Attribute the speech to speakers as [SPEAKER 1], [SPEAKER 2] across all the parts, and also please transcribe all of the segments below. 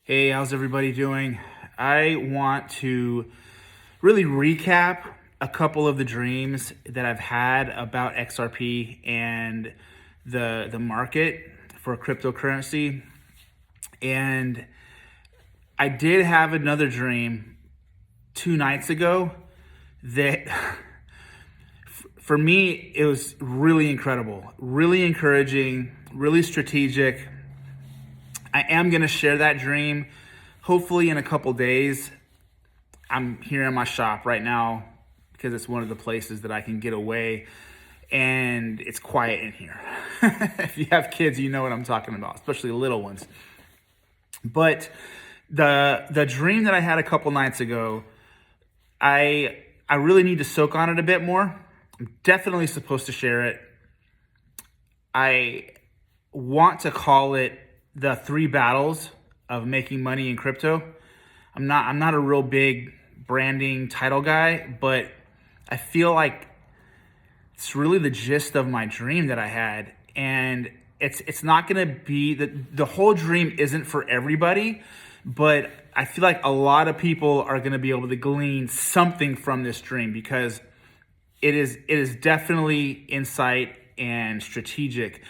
[SPEAKER 1] Hey, how's everybody doing? I want to really recap a couple of the dreams that I've had about XRP and the market for cryptocurrency. And I did have another dream 2 nights ago that for me, it was really incredible, really encouraging, really strategic. I am going to share that dream hopefully in a couple days. I'm here in my shop right now because it's one of the places that I can get away and it's quiet in here. If you have kids, you know what I'm talking about, especially little ones. But the dream that I had a couple nights ago, I really need to soak on it a bit more. I'm definitely supposed to share it. I want to call it the 3 battles of making money in crypto. I'm not a real big branding title guy, but I feel like it's really the gist of my dream that I had. And it's not gonna be the whole dream isn't for everybody, but I feel like a lot of people are gonna be able to glean something from this dream because it is definitely insight and strategic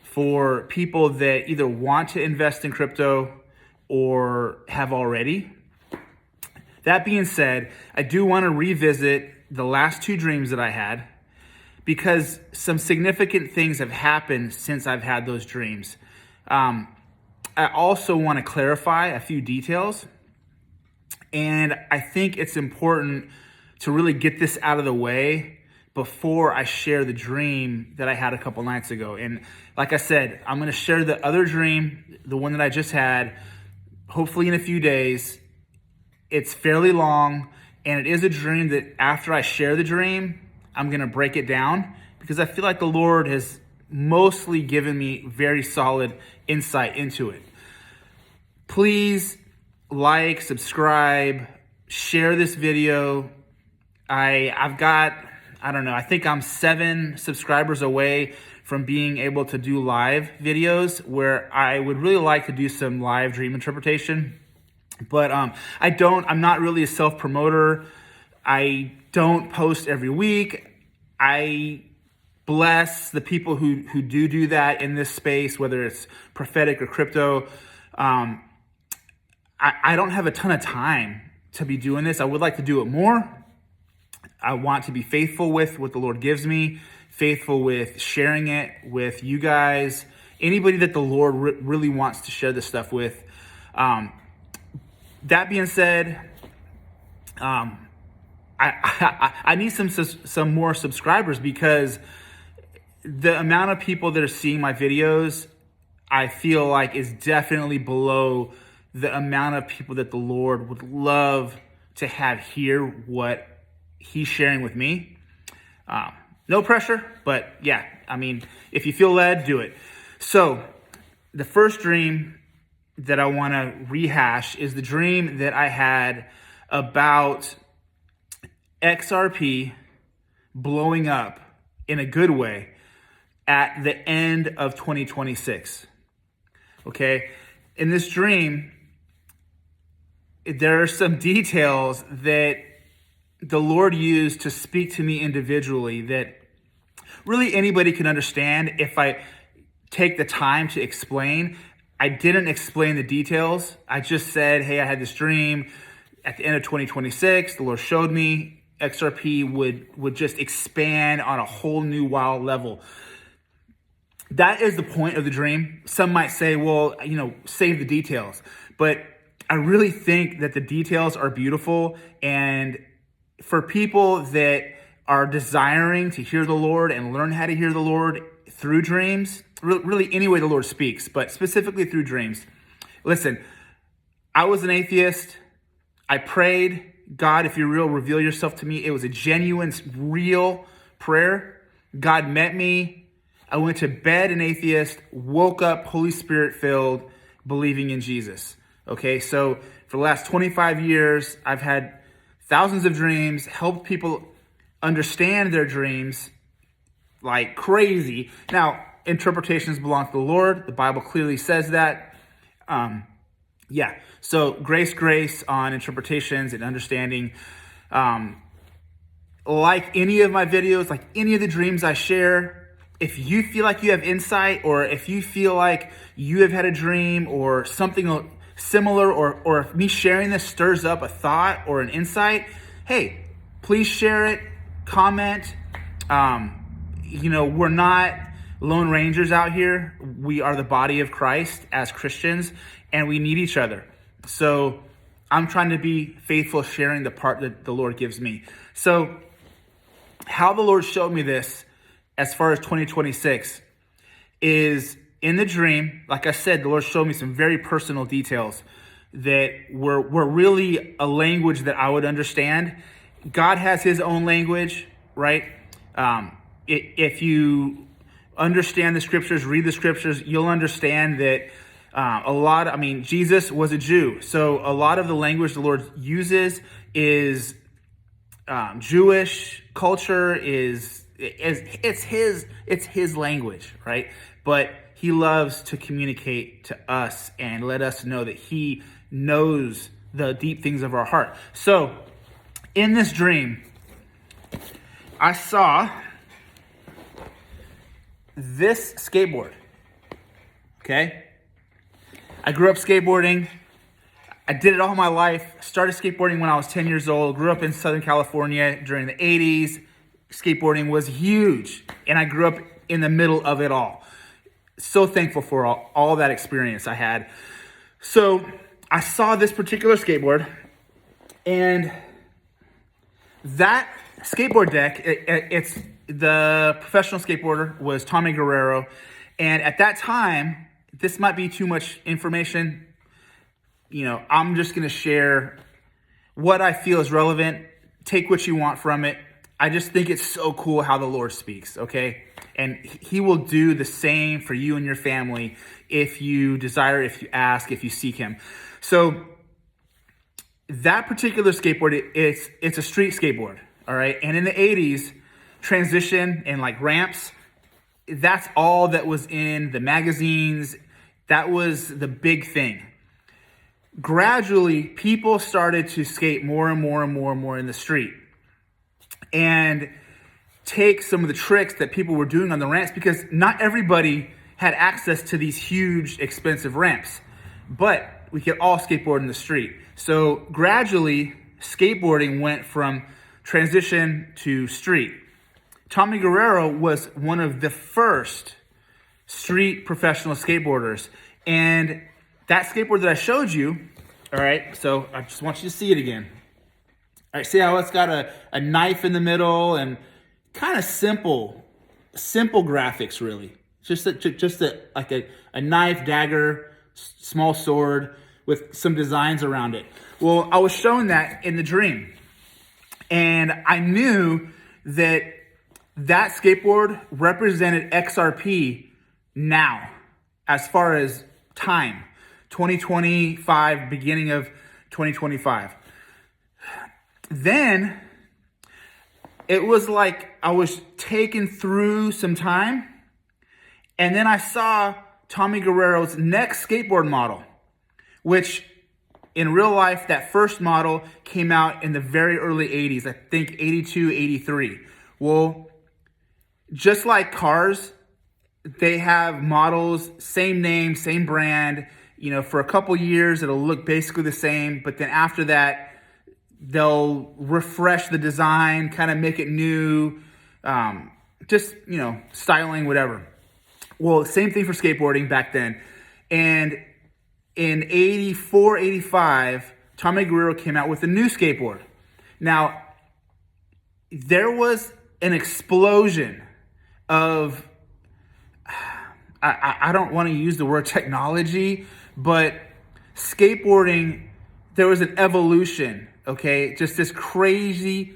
[SPEAKER 1] for people that either want to invest in crypto or have already. That being said, I do want to revisit the last 2 dreams that I had because some significant things have happened since I've had those dreams. I also want to clarify a few details, and I think it's important to really get this out of the way before I share the dream that I had a couple nights ago. And like I said, I'm going to share the other dream, the one that I just had, hopefully in a few days. It's fairly long, and it is a dream that after I share the dream, I'm going to break it down because I feel like the Lord has mostly given me very solid insight into it. Please like, subscribe, share this video. I've got, I don't know, I think I'm 7 subscribers away from being able to do live videos where I would really like to do some live dream interpretation. But I'm not really a self-promoter. I don't post every week. I bless the people who do that in this space, whether it's prophetic or crypto. I don't have a ton of time to be doing this. I would like to do it more. I want to be faithful with what the Lord gives me, faithful with sharing it with you guys, anybody that the Lord really wants to share this stuff with. That being said, I need some more subscribers because the amount of people that are seeing my videos, I feel like is definitely below the amount of people that the Lord would love to have hear what He's sharing with me. No pressure, but yeah, I mean, if you feel led, do it. So the first dream that I want to rehash is the dream that I had about XRP blowing up in a good way at the end of 2026. Okay, in this dream, there are some details that the Lord used to speak to me individually that really anybody can understand if I take the time to explain. I didn't explain the details. I just said, hey, I had this dream at the end of 2026. The Lord showed me XRP would just expand on a whole new wild level. That is the point of the dream. Some might say, well, save the details. But I really think that the details are beautiful. And for people that are desiring to hear the Lord and learn how to hear the Lord through dreams, really any way the Lord speaks, but specifically through dreams. Listen, I was an atheist. I prayed, God, if you're real, reveal yourself to me. It was a genuine, real prayer. God met me. I went to bed an atheist, woke up Holy Spirit filled, believing in Jesus. Okay, so for the last 25 years, I've had thousands of dreams, helped people understand their dreams like crazy. Now, interpretations belong to the Lord. The Bible clearly says that. Yeah. So grace on interpretations and understanding. Like any of my videos, like any of the dreams I share, if you feel like you have insight, or if you feel like you have had a dream or something similar, or if me sharing this stirs up a thought or an insight, hey, please share it, comment. We're not lone rangers out here. We are the body of Christ as Christians, and we need each other. So I'm trying to be faithful, sharing the part that the Lord gives me. So how the Lord showed me this as far as 2026 is in the dream. Like I said, the Lord showed me some very personal details that were really a language that I would understand. God has his own language, right? If you understand the scriptures, read the scriptures, you'll understand that Jesus was a Jew. So a lot of the language the Lord uses is Jewish culture, it's his language, right? But he loves to communicate to us and let us know that he knows the deep things of our heart. So in this dream, I saw this skateboard. Okay? I grew up skateboarding. I did it all my life. Started skateboarding when I was 10 years old. Grew up in Southern California during the 80s. Skateboarding was huge. And I grew up in the middle of it all. So thankful for all that experience I had. So I saw this particular skateboard. And that skateboard deck, it's the professional skateboarder was Tommy Guerrero. And at that time, this might be too much information. I'm just going to share what I feel is relevant. Take what you want from it. I just think it's so cool how the Lord speaks, okay? And he will do the same for you and your family if you desire, if you ask, if you seek him. So that particular skateboard, it's a street skateboard, all right? And in the 80s, transition and like ramps, that's all that was in the magazines. That was the big thing. Gradually, people started to skate more and more and more and more in the street and take some of the tricks that people were doing on the ramps, because not everybody had access to these huge, expensive ramps, but we could all skateboard in the street. So gradually, skateboarding went from transition to street. Tommy Guerrero was one of the first street professional skateboarders. And that skateboard that I showed you, all right, so I just want you to see it again. All right, see how it's got a knife in the middle and kind of simple graphics, really. Just a knife, dagger, small sword with some designs around it. Well, I was shown that in the dream. And I knew that skateboard represented XRP now, as far as time, 2025, beginning of 2025. Then it was like I was taken through some time, and then I saw Tommy Guerrero's next skateboard model, which in real life, that first model came out in the very early 80s, I think 82, 83. Well, just like cars, they have models, same name, same brand. For a couple years, it'll look basically the same. But then after that, they'll refresh the design, kind of make it new, styling, whatever. Well, same thing for skateboarding back then. And in 84, 85, Tommy Guerrero came out with a new skateboard. Now, there was an explosion of, I don't want to use the word technology, but skateboarding, there was an evolution, okay? Just this crazy,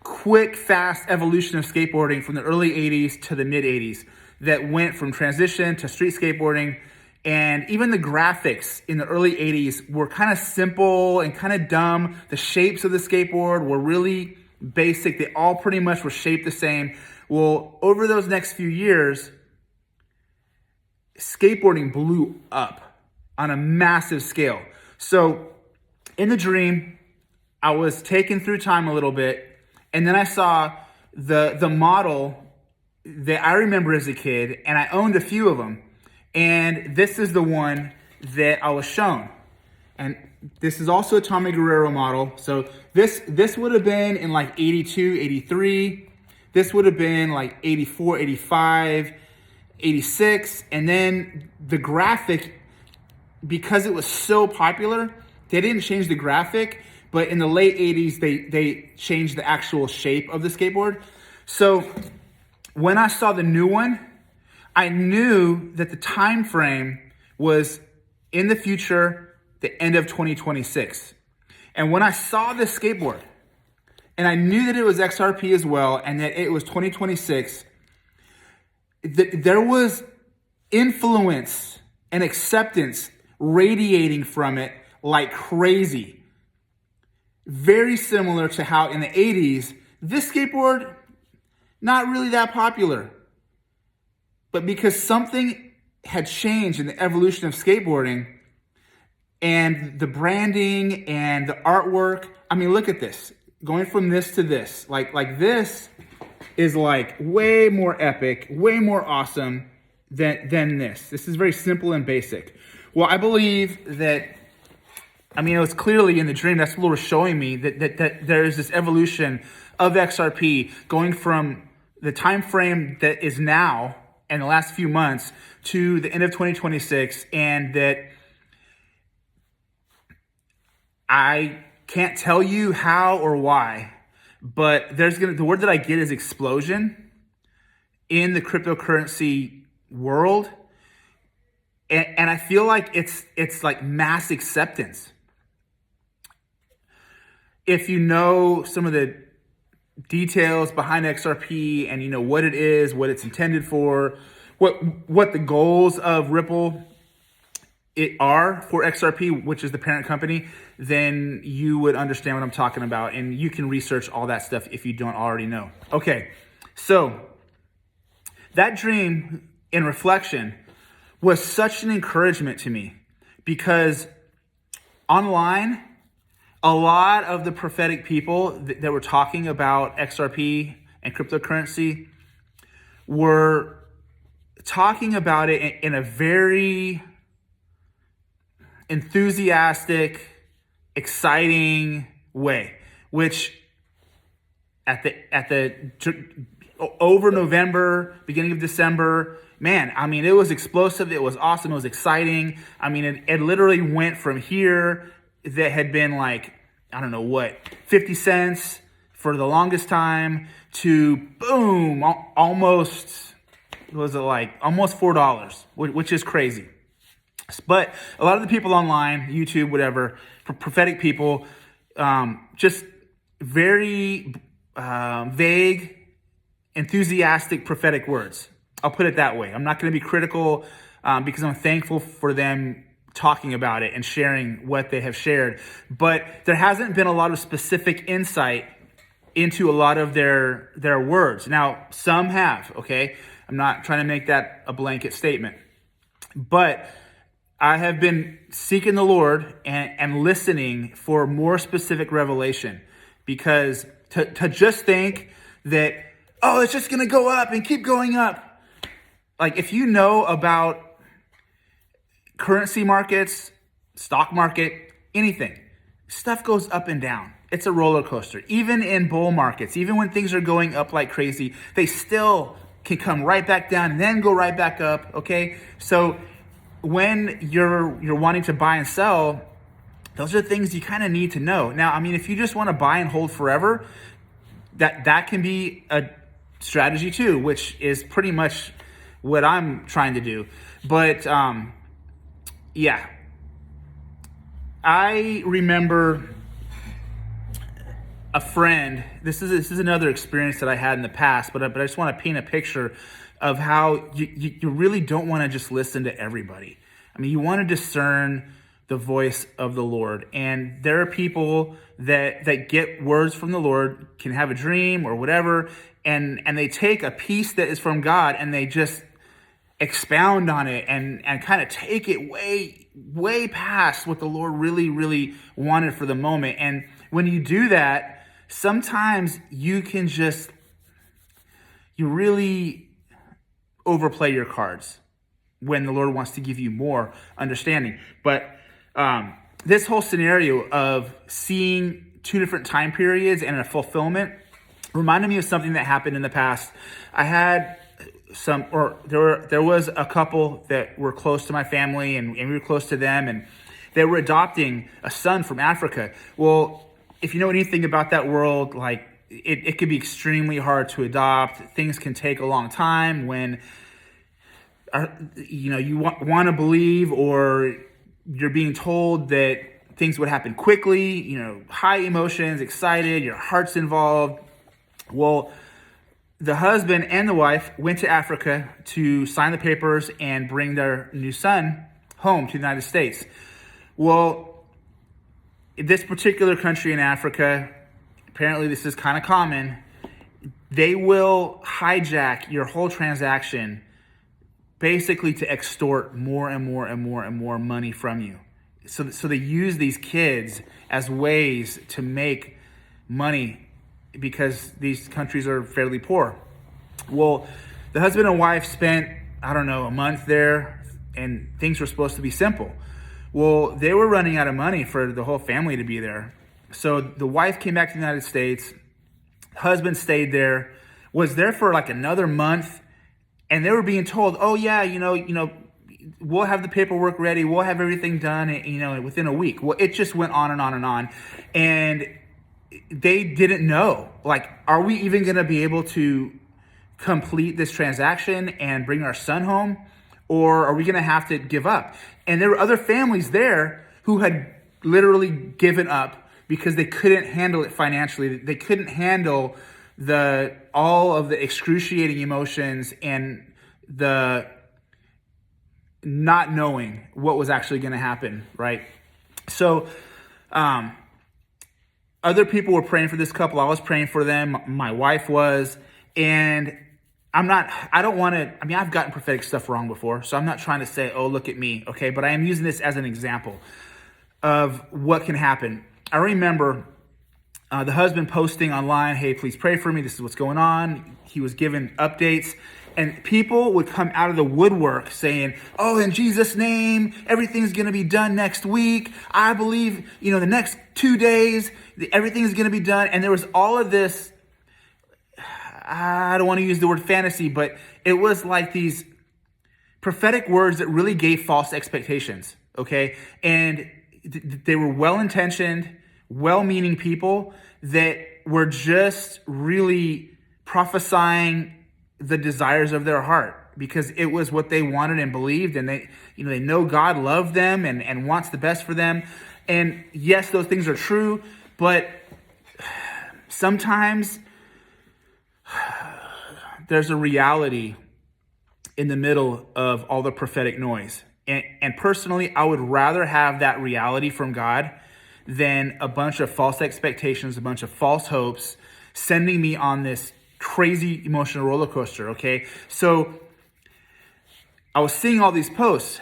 [SPEAKER 1] quick, fast evolution of skateboarding from the early 80s to the mid 80s that went from transition to street skateboarding. And even the graphics in the early 80s were kind of simple and kind of dumb. The shapes of the skateboard were really basic. They all pretty much were shaped the same. Well, over those next few years, skateboarding blew up on a massive scale. So in the dream, I was taken through time a little bit, and then I saw the model that I remember as a kid, and I owned a few of them. And this is the one that I was shown. And this is also a Tommy Guerrero model. So this would have been in like 82, 83. This would have been like 84, 85, 86. And then the graphic, because it was so popular, they didn't change the graphic, but in the late 80s, they changed the actual shape of the skateboard. So when I saw the new one, I knew that the time frame was in the future, the end of 2026. And when I saw this skateboard, and I knew that it was XRP as well, and that it was 2026, there was influence and acceptance radiating from it like crazy. Very similar to how in the 80s, this skateboard, not really that popular. But because something had changed in the evolution of skateboarding and the branding and the artwork, I mean, look at this. Going from this to this, like this is like way more epic, way more awesome than this. This is very simple and basic. Well, I believe that, I mean, it was clearly in the dream, that's what the Lord was showing me, that there is this evolution of XRP going from the time frame that is now in the last few months to the end of 2026, and that I can't tell you how or why, but the word that I get is explosion in the cryptocurrency world. And I feel like it's like mass acceptance. If you know some of the details behind XRP and you know what it is, what it's intended for, what the goals of Ripple are for XRP, which is the parent company, then you would understand what I'm talking about. And you can research all that stuff if you don't already know. Okay, so that dream in reflection was such an encouragement to me, because online, a lot of the prophetic people that were talking about XRP and cryptocurrency were talking about it in a very enthusiastic, exciting way, which at the over November, beginning of December, man, I mean, it was explosive. It was awesome. It was exciting. I mean, it literally went from here that had been like, I don't know what, 50 cents for the longest time to boom, almost, was it like almost $4, which is crazy. But a lot of the people online, YouTube, whatever, prophetic people, just very vague, enthusiastic prophetic words. I'll put it that way. I'm not going to be critical because I'm thankful for them talking about it and sharing what they have shared. But there hasn't been a lot of specific insight into a lot of their words. Now, some have, okay? I'm not trying to make that a blanket statement. But I have been seeking the Lord and listening for more specific revelation, because to just think that, oh, it's just going to go up and keep going up. Like, if you know about currency markets, stock market, anything, stuff goes up and down. It's a roller coaster. Even in bull markets, even when things are going up like crazy, they still can come right back down and then go right back up, okay? So when you're wanting to buy and sell, those are things you kind of need to know. Now, I mean, if you just want to buy and hold forever, that can be a strategy too, which is pretty much what I'm trying to do. But yeah, I remember a friend. This is another experience that I had in the past, but I just want to paint a picture of how you really don't want to just listen to everybody. I mean, you want to discern the voice of the Lord. And there are people that get words from the Lord, can have a dream or whatever, and they take a piece that is from God and they just expound on it and kind of take it way past what the Lord really wanted for the moment. And when you do that, sometimes you really overplay your cards when the Lord wants to give you more understanding. But this whole scenario of seeing two different time periods and a fulfillment reminded me of something that happened in the past. I had there was a couple that were close to my family, and we were close to them, and they were adopting a son from Africa. Well, if you know anything about that world, like it could be extremely hard to adopt. Things can take a long time when you want to believe, or you're being told that things would happen quickly, high emotions, excited, your heart's involved. Well, the husband and the wife went to Africa to sign the papers and bring their new son home to the United States. Well, in this particular country in Africa, apparently this is kind of common, they will hijack your whole transaction basically to extort more and more money from you. So they use these kids as ways to make money because these countries are fairly poor. Well, the husband and wife spent, a month there, and things were supposed to be simple. Well, they were running out of money for the whole family to be there. So the wife came back to the United States, husband stayed there, was there for like another month, and they were being told, oh yeah, we'll have the paperwork ready, we'll have everything done, within a week. Well, it just went on and on and on. And they didn't know, like, are we even going to be able to complete this transaction and bring our son home? Or are we going to have to give up? And there were other families there who had literally given up because they couldn't handle it financially. They couldn't handle all of the excruciating emotions and the not knowing what was actually going to happen, right? So, other people were praying for this couple. I was praying for them. My wife was. And I've gotten prophetic stuff wrong before, so I'm not trying to say, oh, look at me, okay? But I am using this as an example of what can happen. I remember the husband posting online, hey, please pray for me. This is what's going on. He was given updates. And people would come out of the woodwork saying, oh, in Jesus' name, everything's going to be done next week. I believe, the next 2 days, everything's going to be done. And there was all of this, I don't want to use the word fantasy, but it was like these prophetic words that really gave false expectations, okay? And they were well-intentioned, well-meaning people that were just really prophesying the desires of their heart because it was what they wanted and believed, and they know God loved them and wants the best for them. And yes, those things are true, but sometimes there's a reality in the middle of all the prophetic noise. And personally, I would rather have that reality from God than a bunch of false expectations, a bunch of false hopes, sending me on this crazy emotional roller coaster, okay? So I was seeing all these posts.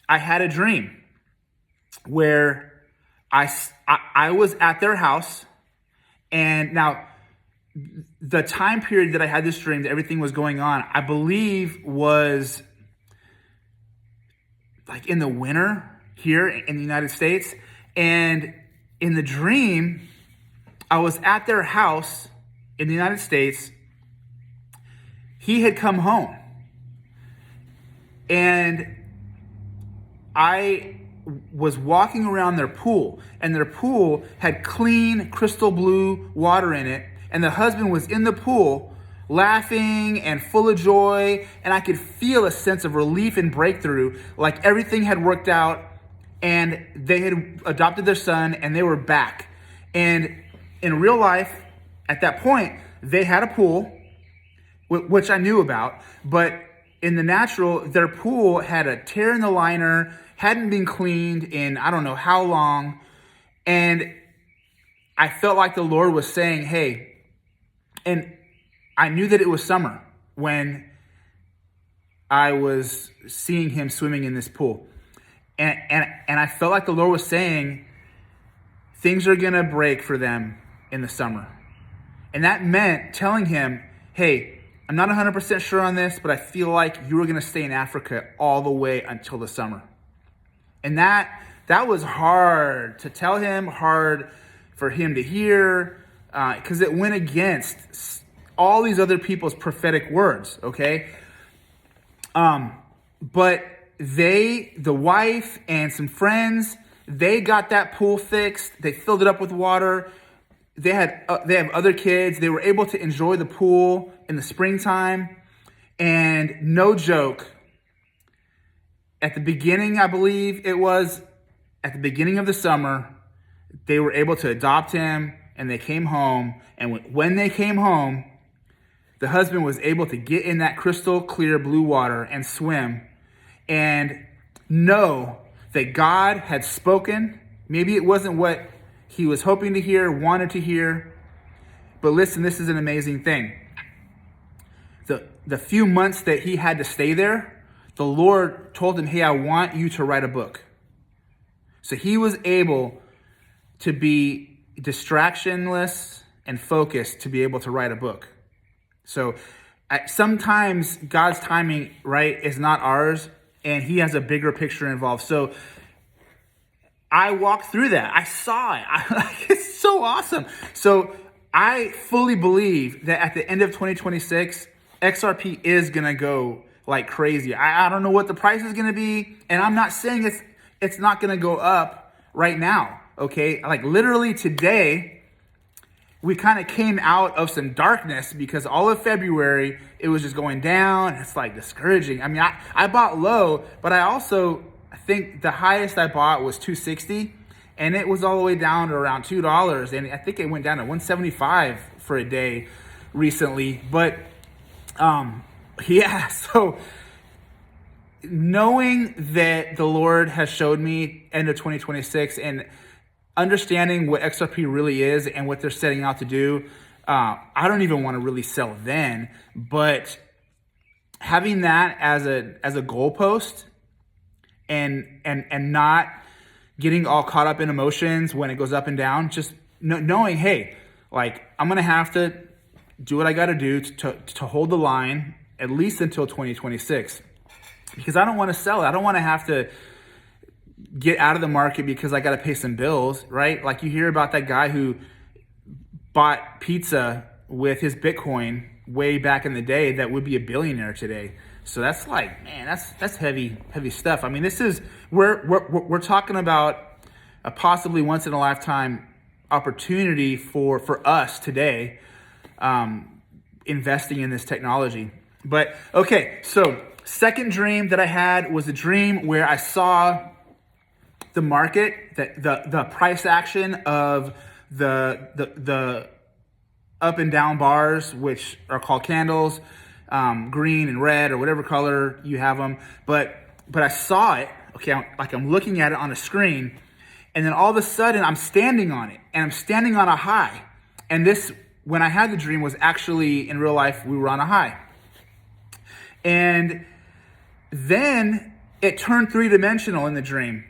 [SPEAKER 1] I had a dream where I was at their house, and now the time period that I had this dream, that everything was going on, I believe was like in the winter here in the United States. And in the dream, I was at their house in the United States. He had come home, and I was walking around their pool, and their pool had clean crystal blue water in it, and the husband was in the pool laughing and full of joy, and I could feel a sense of relief and breakthrough, like everything had worked out and they had adopted their son and they were back. And in real life, at that point, they had a pool, which I knew about, but in the natural, their pool had a tear in the liner, hadn't been cleaned in I don't know how long, and I felt like the Lord was saying, hey, and I knew that it was summer when I was seeing him swimming in this pool. And I felt like the Lord was saying, things are going to break for them in the summer. And that meant telling him, hey, I'm not 100% sure on this, but I feel like you were going to stay in Africa all the way until the summer. And that was hard to tell him, hard for him to hear, because it went against all these other people's prophetic words, okay? But the wife and some friends, they got that pool fixed. They filled it up with water. They have other kids. They were able to enjoy the pool in the springtime. And no joke, at the beginning, I believe it was, at the beginning of the summer, they were able to adopt him and they came home. And when they came home, the husband was able to get in that crystal clear blue water and swim and know that God had spoken. Maybe it wasn't what he was hoping to hear, wanted to hear. But listen, this is an amazing thing. The few months that he had to stay there, the Lord told him, hey, I want you to write a book. So he was able to be distractionless and focused to be able to write a book. So sometimes God's timing, right, is not ours, and he has a bigger picture involved. So I walked through that. I saw it. It's so awesome. So I fully believe that at the end of 2026, XRP is going to go like crazy. I don't know what the price is going to be, and I'm not saying it's not going to go up right now, okay? Like literally today, we kind of came out of some darkness because all of February, it was just going down. It's like discouraging. I mean, I bought low, but I think the highest I bought was $260, and it was all the way down to around $2. And I think it went down to $175 for a day recently. But yeah, so knowing that the Lord has showed me end of 2026 and understanding what XRP really is and what they're setting out to do, I don't even want to really sell then, but having that as a goalpost and not getting all caught up in emotions when it goes up and down, just knowing, hey, like I'm gonna have to do what I got to do to hold the line at least until 2026, because I don't want to sell it. I don't want to have to get out of the market because I got to pay some bills, right? Like you hear about that guy who bought pizza with his Bitcoin way back in the day that would be a billionaire today. So that's like, man, that's heavy stuff. I mean, we're talking about a possibly once in a lifetime opportunity for us today, investing in this technology. But okay, so second dream that I had was a dream where I saw the market, the price action of the up and down bars, which are called candles, green and red or whatever color you have them. But I saw it. Okay, I'm looking at it on a screen, and then all of a sudden I'm standing on it, and I'm standing on a high. And this, when I had the dream, was actually in real life. We were on a high, and then it turned three-dimensional in the dream.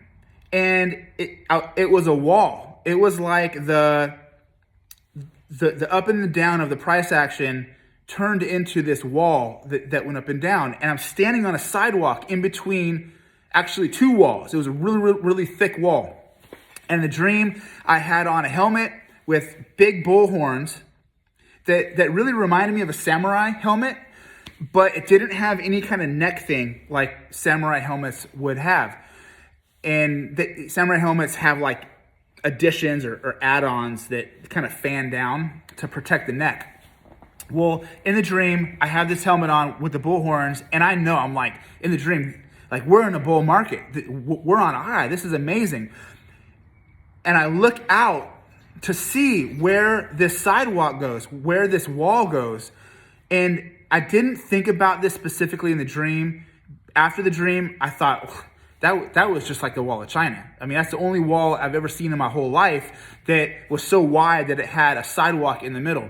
[SPEAKER 1] And it was a wall. It was like the up and the down of the price action turned into this wall that went up and down. And I'm standing on a sidewalk in between actually two walls. It was a really, really, really thick wall. And the dream, I had on a helmet with big bull horns that really reminded me of a samurai helmet, but it didn't have any kind of neck thing like samurai helmets would have. And the samurai helmets have like additions or add-ons that kind of fan down to protect the neck. Well, in the dream, I have this helmet on with the bull horns, and I know, I'm like, in the dream, like we're in a bull market. We're on a high. This is amazing. And I look out to see where this sidewalk goes, where this wall goes. And I didn't think about this specifically in the dream. After the dream, I thought, that was just like the wall of China. I mean, that's the only wall I've ever seen in my whole life that was so wide that it had a sidewalk in the middle.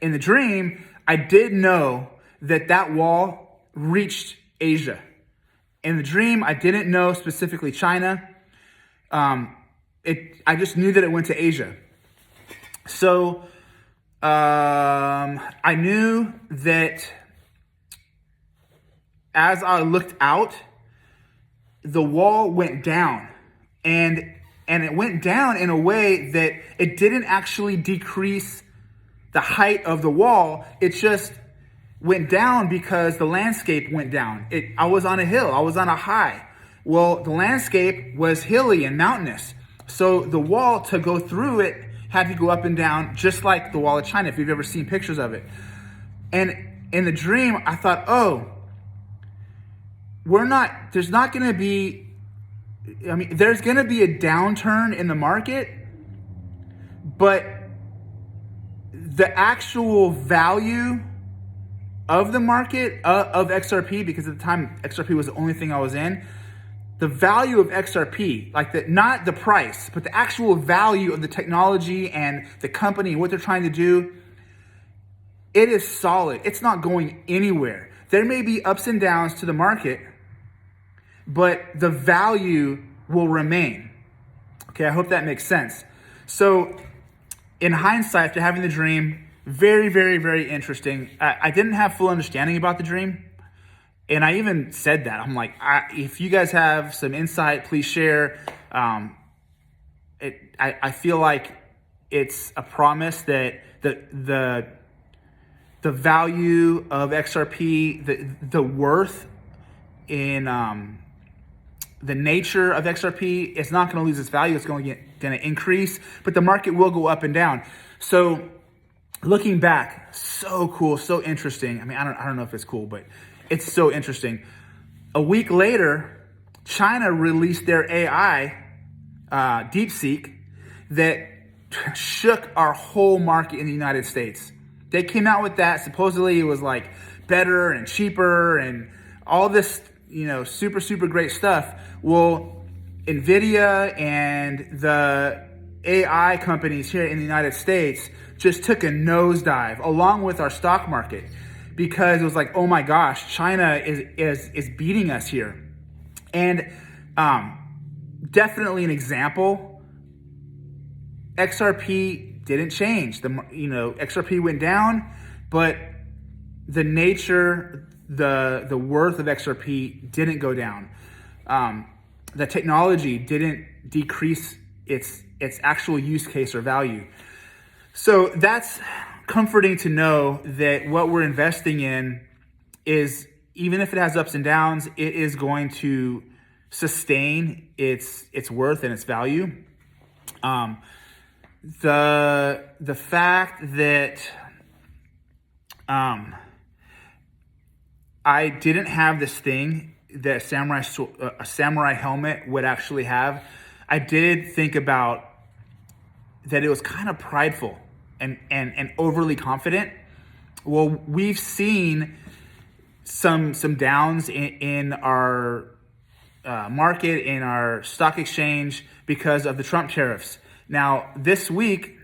[SPEAKER 1] In the dream, I did know that wall reached Asia. In the dream, I didn't know specifically China. I just knew that it went to Asia. So I knew that as I looked out, the wall went down, and it went down in a way that it didn't actually decrease the height of the wall. It just went down because the landscape went down. I was on a hill. I was on a high. Well, the landscape was hilly and mountainous. So the wall, to go through it, had to go up and down, just like the wall of China, if you've ever seen pictures of it. And in the dream, I thought, there's going to be a downturn in the market, but the actual value of the market, of XRP, because at the time XRP was the only thing I was in, the value of XRP, not the price, but the actual value of the technology and the company and what they're trying to do, it is solid. It's not going anywhere. There may be ups and downs to the market, but the value will remain. Okay, I hope that makes sense. So in hindsight, after having the dream, very, very, very interesting. I didn't have full understanding about the dream. And I even said that. I'm like, if you guys have some insight, please share. I feel like it's a promise that the value of XRP, the worth in the nature of XRP, it's not going to lose its value. It's going to increase, but the market will go up and down. So looking back, so cool, so interesting. I mean, I don't know if it's cool, but it's so interesting. A week later, China released their AI, DeepSeek, that shook our whole market in the United States. They came out with that. Supposedly it was like better and cheaper and all this, super, super great stuff. Well, NVIDIA and the AI companies here in the United States just took a nosedive along with our stock market, because it was like, oh my gosh, China is beating us here. And definitely an example, XRP didn't change. XRP went down, but the nature, the worth of XRP didn't go down. The technology didn't decrease its actual use case or value. So that's comforting to know that what we're investing in is, even if it has ups and downs, it is going to sustain its worth and its value. The fact that I didn't have this thing that a samurai helmet would actually have, I did think about that it was kind of prideful and overly confident. Well, we've seen some downs in our market, in our stock exchange, because of the Trump tariffs. Now, this week,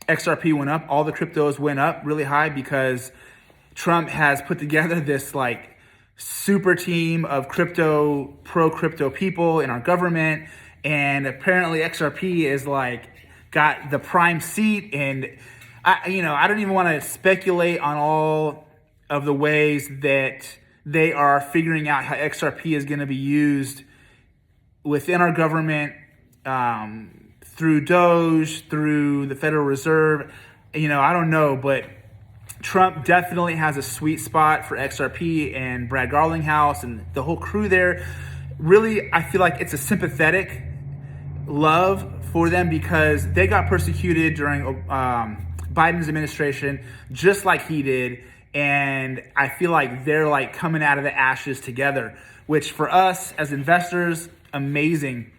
[SPEAKER 1] XRP went up. All the cryptos went up really high because Trump has put together this super team of pro-crypto people in our government. And apparently XRP is got the prime seat. And I don't even want to speculate on all of the ways that they are figuring out how XRP is going to be used within our government, through Doge, through the Federal Reserve. I don't know, but Trump definitely has a sweet spot for XRP, and Brad Garlinghouse and the whole crew there. Really, I feel like it's a sympathetic love for them, because they got persecuted during Biden's administration just like he did. And I feel like they're coming out of the ashes together, which for us as investors, amazing.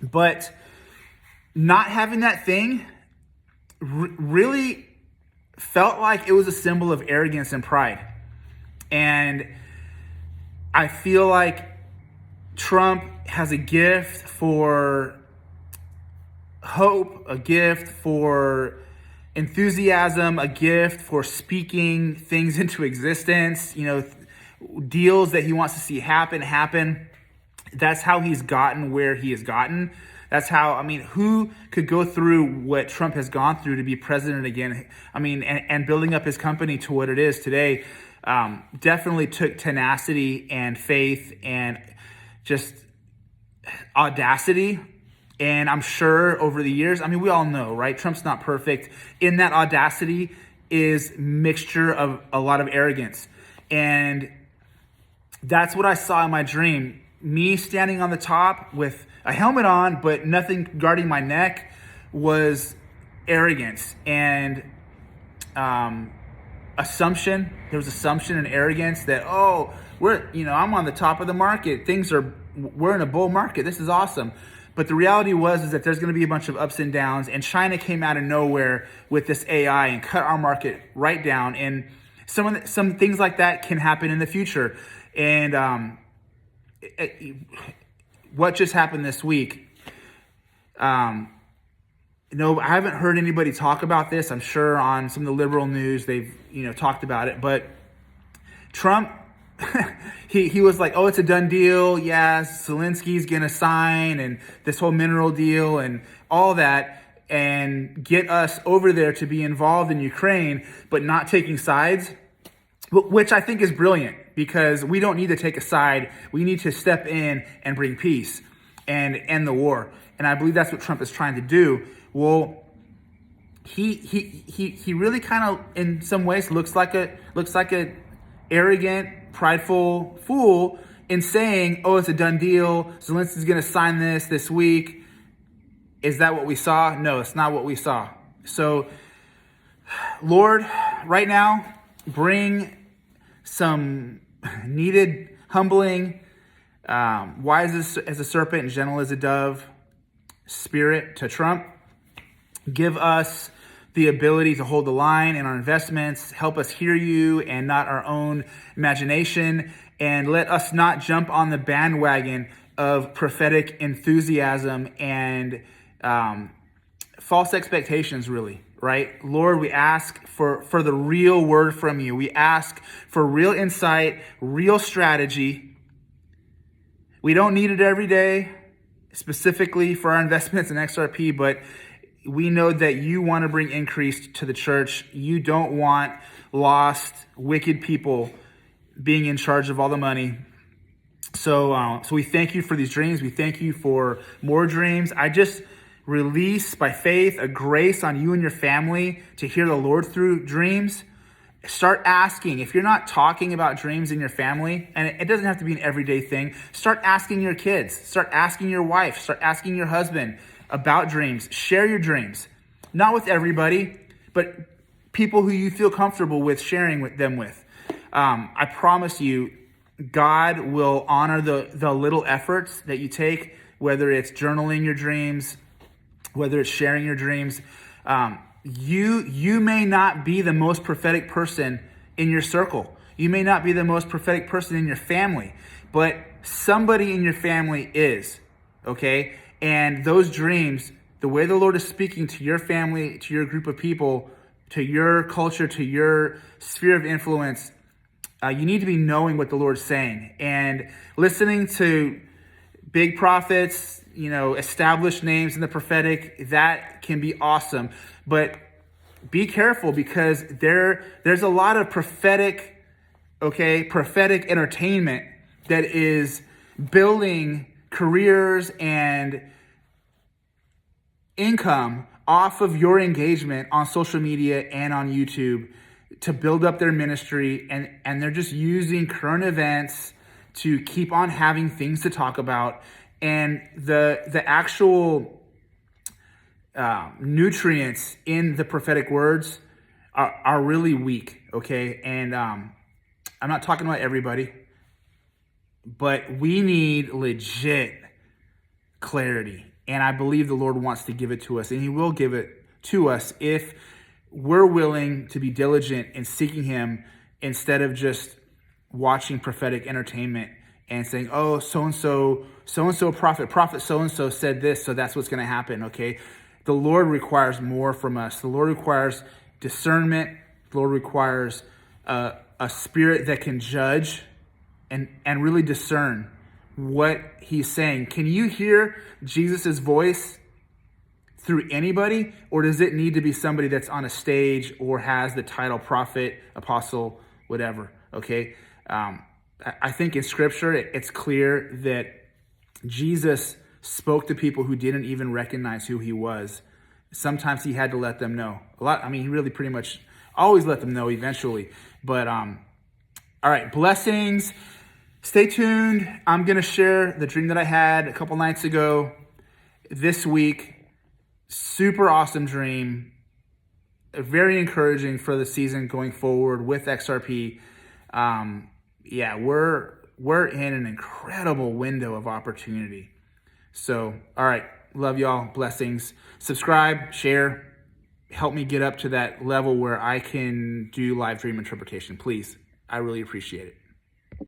[SPEAKER 1] But not having that thing really felt like it was a symbol of arrogance and pride. And I feel like Trump has a gift for hope, a gift for enthusiasm, a gift for speaking things into existence. deals that he wants to see happen. That's how he's gotten where he has gotten. That's how, who could go through what Trump has gone through to be president again? And building up his company to what it is today, definitely took tenacity and faith and just audacity. And I'm sure over the years, we all know, right? Trump's not perfect. In that audacity is mixture of a lot of arrogance. And that's what I saw in my dream. Me standing on the top with a helmet on, but nothing guarding my neck, was arrogance and assumption. There was assumption and arrogance that, I'm on the top of the market. We're in a bull market. This is awesome. But the reality is that there's going to be a bunch of ups and downs, and China came out of nowhere with this AI and cut our market right down. And some things like that can happen in the future. And what just happened this week? I haven't heard anybody talk about this. I'm sure on some of the liberal news they've talked about it. But Trump, he was like, "Oh, it's a done deal. Yeah, Zelensky's gonna sign, and this whole mineral deal and all that, and get us over there to be involved in Ukraine, but not taking sides." Which I think is brilliant, because we don't need to take a side. We need to step in and bring peace and end the war. And I believe that's what Trump is trying to do. Well, he really kind of, in some ways, looks like a arrogant, prideful fool in saying, "Oh, it's a done deal. Zelensky's going to sign this week." Is that what we saw? No, it's not what we saw. So, Lord, right now, bring some needed humbling, wise as a serpent and gentle as a dove spirit to Trump. Give us the ability to hold the line in our investments. Help us hear you and not our own imagination. And let us not jump on the bandwagon of prophetic enthusiasm and false expectations, really. Right? Lord, we ask for the real word from you. We ask for real insight, real strategy. We don't need it every day, specifically for our investments in XRP, but we know that you want to bring increase to the church. You don't want lost, wicked people being in charge of all the money. So we thank you for these dreams. We thank you for more dreams. I just release by faith a grace on you and your family to hear the Lord through dreams. Start asking. If you're not talking about dreams in your family, and it doesn't have to be an everyday thing, start asking your kids, start asking your wife, start asking your husband about dreams. Share your dreams. Not with everybody, but people who you feel comfortable with sharing with them with. I promise you, God will honor the little efforts that you take, whether it's journaling your dreams, whether it's sharing your dreams. You may not be the most prophetic person in your circle. You may not be the most prophetic person in your family, but somebody in your family is, okay? And those dreams, the way the Lord is speaking to your family, to your group of people, to your culture, to your sphere of influence, you need to be knowing what the Lord's saying and listening to big prophets, established names in the prophetic. That can be awesome. But be careful, because there's a lot of prophetic entertainment that is building careers and income off of your engagement on social media and on YouTube to build up their ministry. And they're just using current events to keep on having things to talk about. And the actual nutrients in the prophetic words are really weak, okay? And I'm not talking about everybody, but we need legit clarity. And I believe the Lord wants to give it to us, and he will give it to us if we're willing to be diligent in seeking him instead of just watching prophetic entertainment and saying, "Oh, so-and-so prophet so-and-so said this, so that's what's going to happen," okay? The Lord requires more from us. The Lord requires discernment. The Lord requires a spirit that can judge and really discern what he's saying. Can you hear Jesus's voice through anybody, or does it need to be somebody that's on a stage or has the title prophet, apostle, whatever? Okay. I think in scripture, it's clear that Jesus spoke to people who didn't even recognize who he was. Sometimes he had to let them know. He really pretty much always let them know eventually. But all right, blessings. Stay tuned. I'm going to share the dream that I had a couple nights ago this week. Super awesome dream. Very encouraging for the season going forward with XRP. We're in an incredible window of opportunity. So, all right. Love y'all. Blessings. Subscribe, share. Help me get up to that level where I can do live dream interpretation. Please. I really appreciate it.